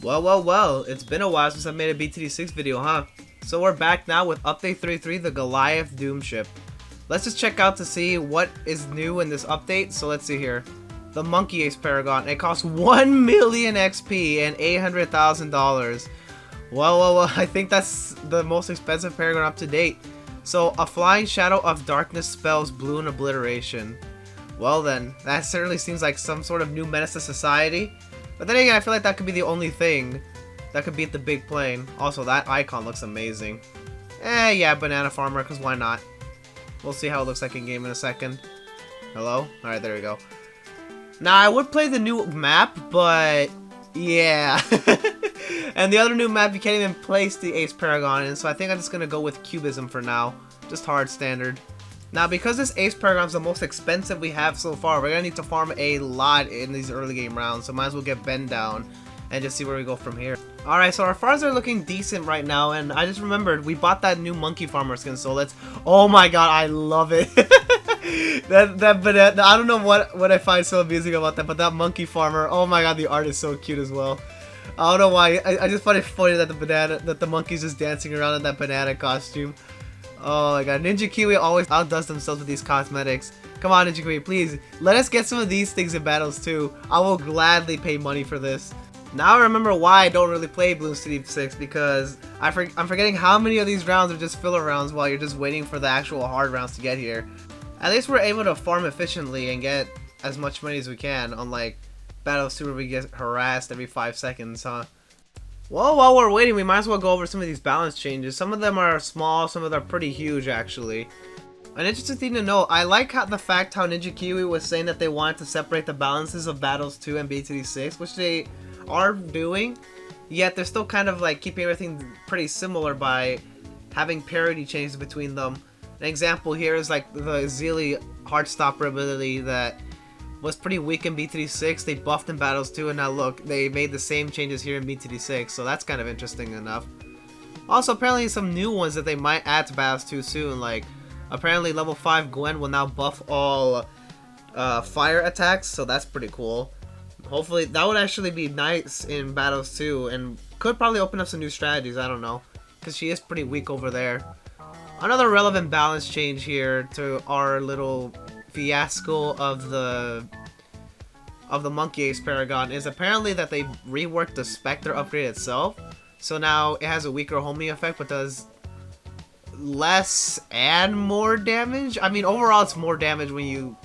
Well, it's been a while since I made a BTD6 video, huh? So we're back now with Update 33, the Goliath Doomship. Let's just check out to see what is new in this update. So let's see here. The Monkey Ace Paragon. It costs 1 million XP and $800,000. Well, I think that's the most expensive Paragon up to date. So, a Flying Shadow of Darkness spells Bloon Obliteration. Well then, that certainly seems like some sort of new menace to society. But then again, I feel like that could be the only thing that could beat the big plane. Also, that icon looks amazing. Yeah, Banana Farmer, because why not? We'll see how it looks like in game in a second. Hello? Alright, there we go. Now, I would play the new map, but yeah. And the other new map, you can't even place the Ace Paragon in, so I think I'm just going to go with Cubism for now. Just hard standard. Now, because this Ace Paragon is the most expensive we have so far, we're going to need to farm a lot in these early game rounds, so might as well get Ben down and just see where we go from here. Alright, so our farms are looking decent right now, and I just remembered we bought that new Monkey Farmer skin, so let's... Oh my god, I love it! But I don't know what I find so amusing about that, but that Monkey Farmer, oh my god, the art is so cute as well. I don't know why, I just find it funny that the monkey's just dancing around in that banana costume. Oh my god, Ninja Kiwi always outdoes themselves with these cosmetics. Come on, Ninja Kiwi, please, let us get some of these things in battles too. I will gladly pay money for this. Now I remember why I don't really play Bloons TD 6, because I'm forgetting how many of these rounds are just filler rounds while you're just waiting for the actual hard rounds to get here. At least we're able to farm efficiently and get as much money as we can, unlike Battles 2 where we get harassed every 5 seconds, huh? Well, while we're waiting, we might as well go over some of these balance changes. Some of them are small, some of them are pretty huge, actually. An interesting thing to note, I like the fact how Ninja Kiwi was saying that they wanted to separate the balances of Battles 2 and BTD 6, which they are doing, yet they're still kind of like keeping everything pretty similar by having parity changes between them. An example here is like the Zeely Heartstopper ability that was pretty weak in BTD 6, they buffed in Battles 2, and now look, they made the same changes here in BTD 6, so that's kind of interesting enough. Also, apparently some new ones that they might add to Battles 2 soon, like apparently level 5 Gwen will now buff all fire attacks, so that's pretty cool. Hopefully, that would actually be nice in Battles 2, and could probably open up some new strategies, I don't know, because she is pretty weak over there. Another relevant balance change here to our little fiasco of the Monkey Ace Paragon is apparently that they reworked the Specter Upgrade itself. So now it has a weaker homing effect, but does less and more damage. I mean, overall it's more damage when you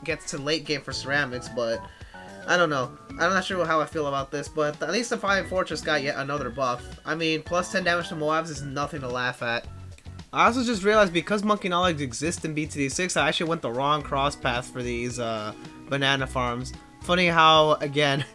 get to late game for ceramics, but I don't know. I'm not sure how I feel about this, but at least the Fire Fortress got yet another buff. I mean, plus 10 damage to Moabs is nothing to laugh at. I also just realized because Monkey Knowledge exists in BTD 6, I actually went the wrong cross path for these banana farms. Funny how, again,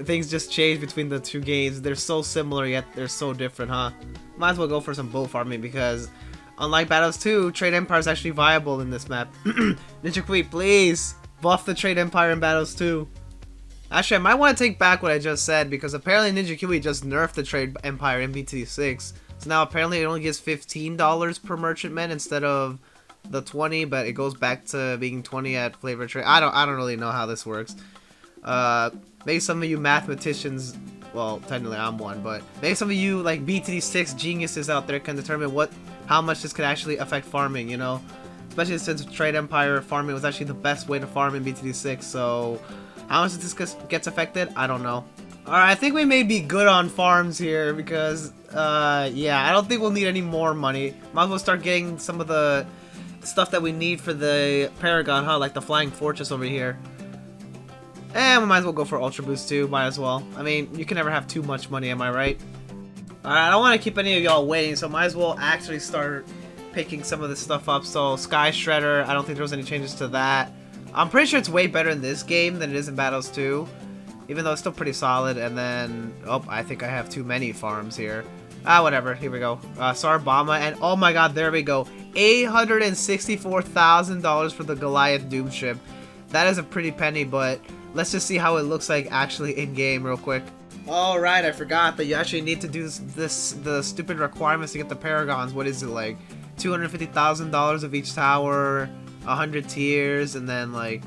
things just change between the two games. They're so similar, yet they're so different, huh? Might as well go for some boat farming because, unlike Battles 2, Trade Empire is actually viable in this map. Ninja Queen, please buff the Trade Empire in Battles 2. Actually, I might want to take back what I just said because apparently Ninja Kiwi just nerfed the Trade Empire in BTD 6. So now apparently it only gives $15 per merchantman instead of the 20, but it goes back to being 20 at Flavor Trade. I don't really know how this works. Maybe some of you mathematicians, well, technically I'm one, but maybe some of you like BTD 6 geniuses out there can determine how much this could actually affect farming, you know? Especially since Trade Empire farming was actually the best way to farm in BTD 6, so how much this gets affected, I don't know. Alright, I think we may be good on farms here because, yeah, I don't think we'll need any more money. Might as well start getting some of the stuff that we need for the Paragon, huh? Like the Flying Fortress over here. And we might as well go for Ultra Boost too, might as well. I mean, you can never have too much money, am I right? Alright, I don't want to keep any of y'all waiting, so might as well actually start picking some of this stuff up. So, Sky Shredder, I don't think there was any changes to that. I'm pretty sure it's way better in this game than it is in Battles 2. Even though it's still pretty solid, and then... Oh, I think I have too many farms here. Whatever. Here we go. Sarbama, and oh my god, there we go. $864,000 for the Goliath Doomship. That is a pretty penny, but let's just see how it looks like actually in-game real quick. Alright, I forgot that you actually need to do the stupid requirements to get the Paragons. What is it, like? $250,000 of each tower, 100 tiers, and then, like...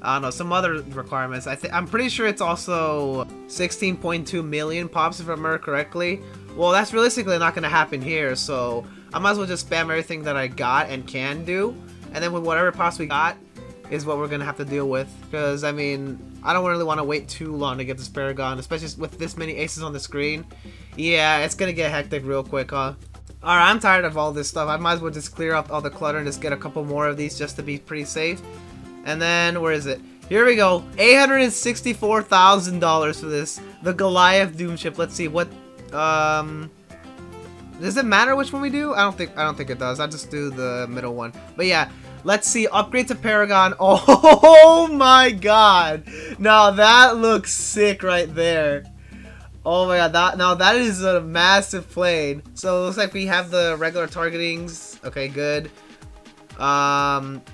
I don't know, some other requirements. I'm pretty sure it's also 16.2 million pops if I remember correctly. Well, that's realistically not going to happen here, so I might as well just spam everything that I got and can do. And then with whatever pops we got is what we're going to have to deal with. Because, I mean, I don't really want to wait too long to get this Paragon, especially with this many aces on the screen. Yeah, it's going to get hectic real quick, huh? Alright, I'm tired of all this stuff. I might as well just clear up all the clutter and just get a couple more of these just to be pretty safe. And then, where is it? Here we go. $864,000 for this. The Goliath Doomship. Let's see what does it matter which one we do? I don't think it does. I'll just do the middle one. But yeah, let's see. Upgrade to Paragon. Oh my god. Now that looks sick right there. Oh my god, now that is a massive plane. So it looks like we have the regular targetings. Okay, good.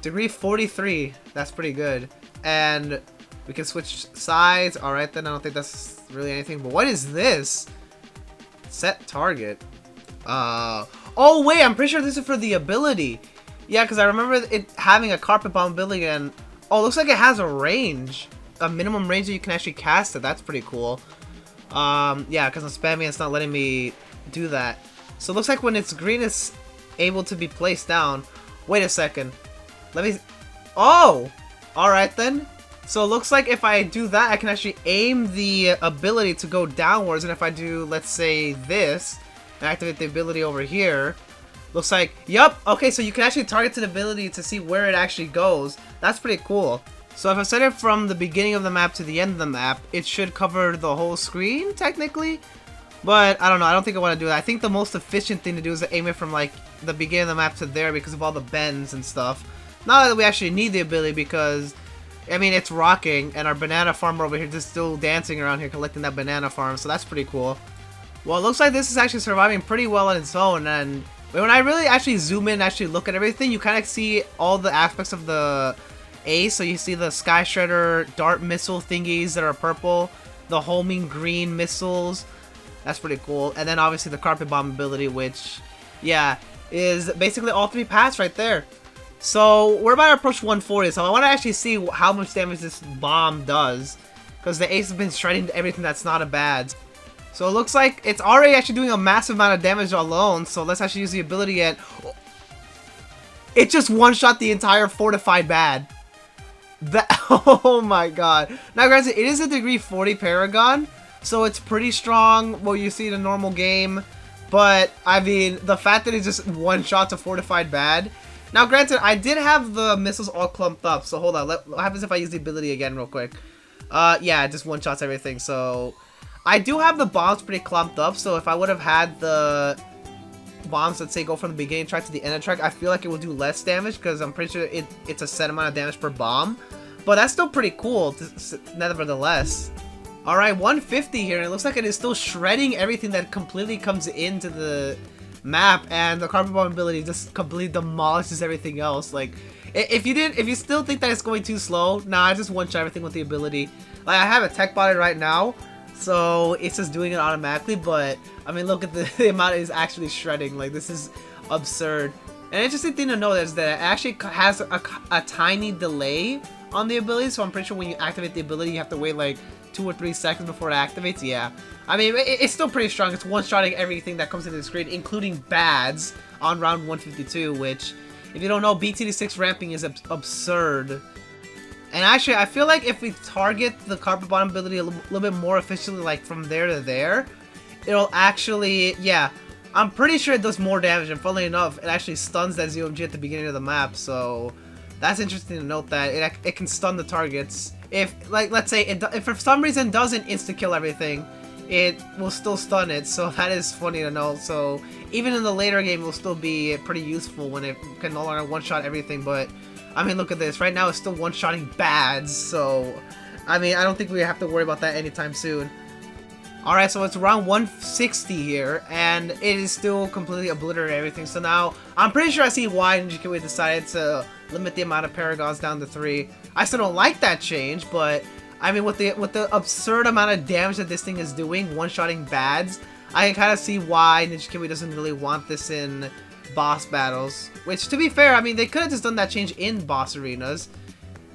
Degree 43. That's pretty good. And we can switch sides. Alright then, I don't think that's really anything. But what is this? Set target. Oh wait, I'm pretty sure this is for the ability. Yeah, because I remember it having a carpet bomb ability and... Oh, it looks like it has a range. A minimum range that you can actually cast it. That's pretty cool. Yeah, because I'm spamming, it's not letting me do that. So it looks like when it's green, it's able to be placed down. Wait a second. Let me... Oh! Alright then. So it looks like if I do that, I can actually aim the ability to go downwards. And if I do, let's say, this, and activate the ability over here, looks like... Yup! Okay, so you can actually target the ability to see where it actually goes. That's pretty cool. So if I set it from the beginning of the map to the end of the map, it should cover the whole screen, technically. But, I don't know, I don't think I want to do that. I think the most efficient thing to do is to aim it from, like, the beginning of the map to there because of all the bends and stuff. Not that we actually need the ability because, I mean, it's rocking, and our banana farmer over here just still dancing around here collecting that banana farm, so that's pretty cool. Well, it looks like this is actually surviving pretty well on its own, and when I really actually zoom in and actually look at everything, you kind of see all the aspects of the... Ace, so you see the Sky Shredder dart missile thingies that are purple, the homing green missiles, that's pretty cool, and then obviously the carpet bomb ability, which, yeah, is basically all three paths right there. So we're about to approach 140, so I want to actually see how much damage this bomb does, because the Ace has been shredding everything that's not a bad. So it looks like it's already actually doing a massive amount of damage alone, so let's actually use the ability and... It just one-shot the entire fortified bad. That, oh my god. Now granted, it is a degree 40 Paragon, so it's pretty strong what you see in a normal game, but I mean, the fact that it just one-shots a fortified bad. Now granted, I did have the missiles all clumped up, so hold on, what happens if I use the ability again real quick? Yeah, it just one-shots everything, so... I do have the bombs pretty clumped up, so if I would have had the... bombs that say go from the beginning track to the end of the track, I feel like it will do less damage because I'm pretty sure it's a set amount of damage per bomb. But that's still pretty cool, nevertheless. Alright, 150 here, and it looks like it is still shredding everything that completely comes into the map, and the carpet bomb ability just completely demolishes everything else. Like, if you still think that it's going too slow, nah, I just one-shot everything with the ability. Like, I have a tech botted right now, so it's just doing it automatically, but I mean, look at the amount it is actually shredding. Like, this is absurd. An interesting thing to note is that it actually has a tiny delay on the ability, so I'm pretty sure when you activate the ability, you have to wait like 2 or 3 seconds before it activates. Yeah, I mean, it's still pretty strong. It's one-shotting everything that comes into the screen, including bads on round 152, which, if you don't know, BTD6 ramping is absurd. And actually, I feel like if we target the carpet bomb ability a little bit more efficiently, like from there to there, it'll actually, yeah, I'm pretty sure it does more damage, and funnily enough, it actually stuns that ZOMG at the beginning of the map, so that's interesting to note that it can stun the targets. If, like, let's say, if for some reason doesn't insta-kill everything, it will still stun it, so that is funny to know. So even in the later game, it will still be pretty useful when it can no longer one-shot everything, but I mean, look at this. Right now, it's still one-shotting bads, so I mean, I don't think we have to worry about that anytime soon. Alright, so it's around 160 here, and it is still completely obliterated everything. So now, I'm pretty sure I see why Ninja decided to limit the amount of Paragons down to 3. I still don't like that change, but I mean, with the absurd amount of damage that this thing is doing, one-shotting bads, I can kind of see why Ninja doesn't really want this in boss battles. Which, to be fair, I mean, they could have just done that change in boss arenas.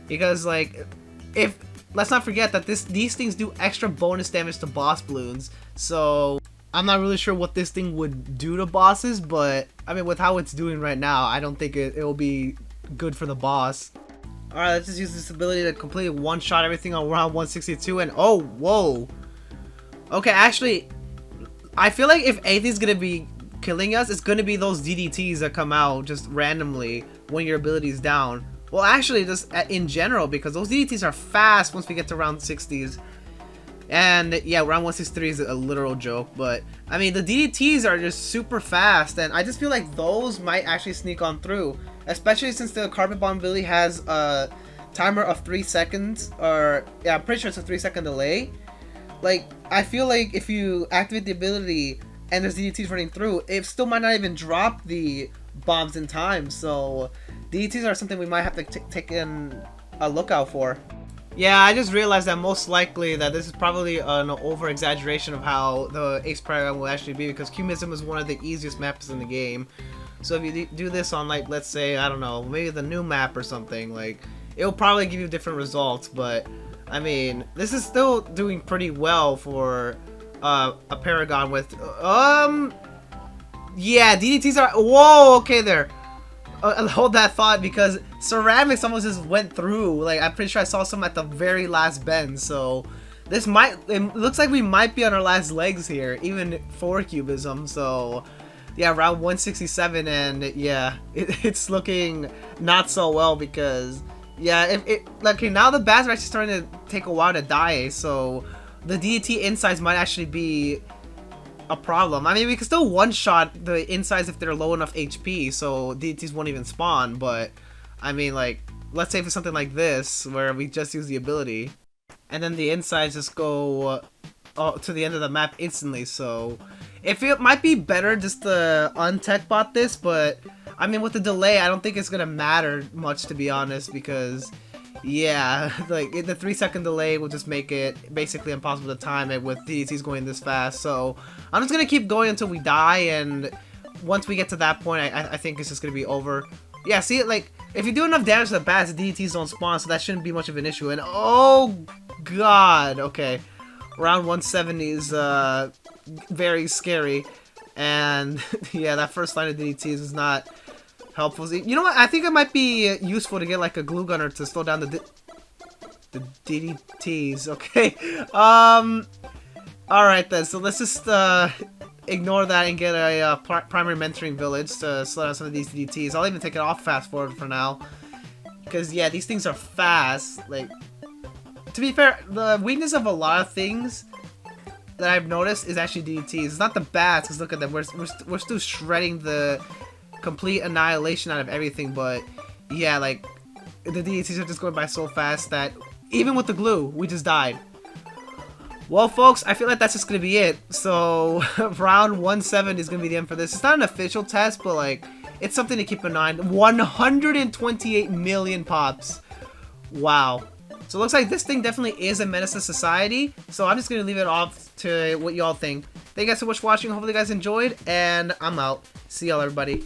Because, like, if let's not forget that these things do extra bonus damage to boss balloons. So I'm not really sure what this thing would do to bosses, but I mean, with how it's doing right now, I don't think it will be good for the boss. Alright, let's just use this ability to completely one-shot everything on round 162, and oh, whoa. Okay, actually, I feel like if anything's gonna be killing us, it's gonna be those DDTs that come out just randomly when your ability's down. Well, actually, just in general, because those DDTs are fast once we get to round 60s. And yeah, round 163 is a literal joke, but I mean, the DDTs are just super fast, and I just feel like those might actually sneak on through. Especially since the Carpet Bomb ability has a timer of 3 seconds, or yeah, I'm pretty sure it's a 3-second delay. Like, I feel like if you activate the ability and there's DDTs running through, it still might not even drop the bombs in time. So DDTs are something we might have to take in a lookout for. Yeah, I just realized that most likely that this is probably an over-exaggeration of how the Ace Paragon will actually be, because Cubism is one of the easiest maps in the game. So if you do this on, like, let's say, I don't know, maybe the new map or something, like, it'll probably give you different results, but I mean, this is still doing pretty well for a Paragon with, yeah, DDTs are, whoa, okay there. Hold that thought, because ceramics almost just went through. Like, I'm pretty sure I saw some at the very last bend, so this might, it looks like we might be on our last legs here, even for Cubism, so yeah, round 167, and yeah, it's looking not so well, because yeah, okay, now the bats are actually starting to take a while to die, so the DDT insides might actually be a problem. I mean, we can still one-shot the insides if they're low enough HP, so DDTs won't even spawn, but I mean, like, let's say for something like this, where we just use the ability, and then the insides just go to the end of the map instantly, so it might be better just to untech bot this, but I mean, with the delay, I don't think it's gonna matter much, to be honest, because yeah, like the 3-second delay will just make it basically impossible to time it with DDTs going this fast. So I'm just gonna keep going until we die, and once we get to that point, I think it's just gonna be over. Yeah, see, like, if you do enough damage to the bats, the DDTs don't spawn, so that shouldn't be much of an issue. And oh god, okay, round 170 is very scary, and yeah, that first line of DDTs is not helpful. You know what? I think it might be useful to get like a glue gunner to slow down the DDTs. Okay. All right then. So let's just ignore that and get a primary mentoring village to slow down some of these DDTs. I'll even take it off fast forward for now, because yeah, these things are fast. Like, to be fair, the weakness of a lot of things that I've noticed is actually DDTs. It's not the bats, because look at them. We're still shredding the complete annihilation out of everything, but yeah, like, the DDTs are just going by so fast that even with the glue, we just died. Well, folks, I feel like that's just gonna be it. So round 170 is gonna be the end for this. It's not an official test, but like, it's something to keep in mind. 128 million pops. Wow. So it looks like this thing definitely is a menace to society. So I'm just gonna leave it off to what y'all think. Thank you guys so much for watching. Hopefully you guys enjoyed, and I'm out. See y'all, everybody.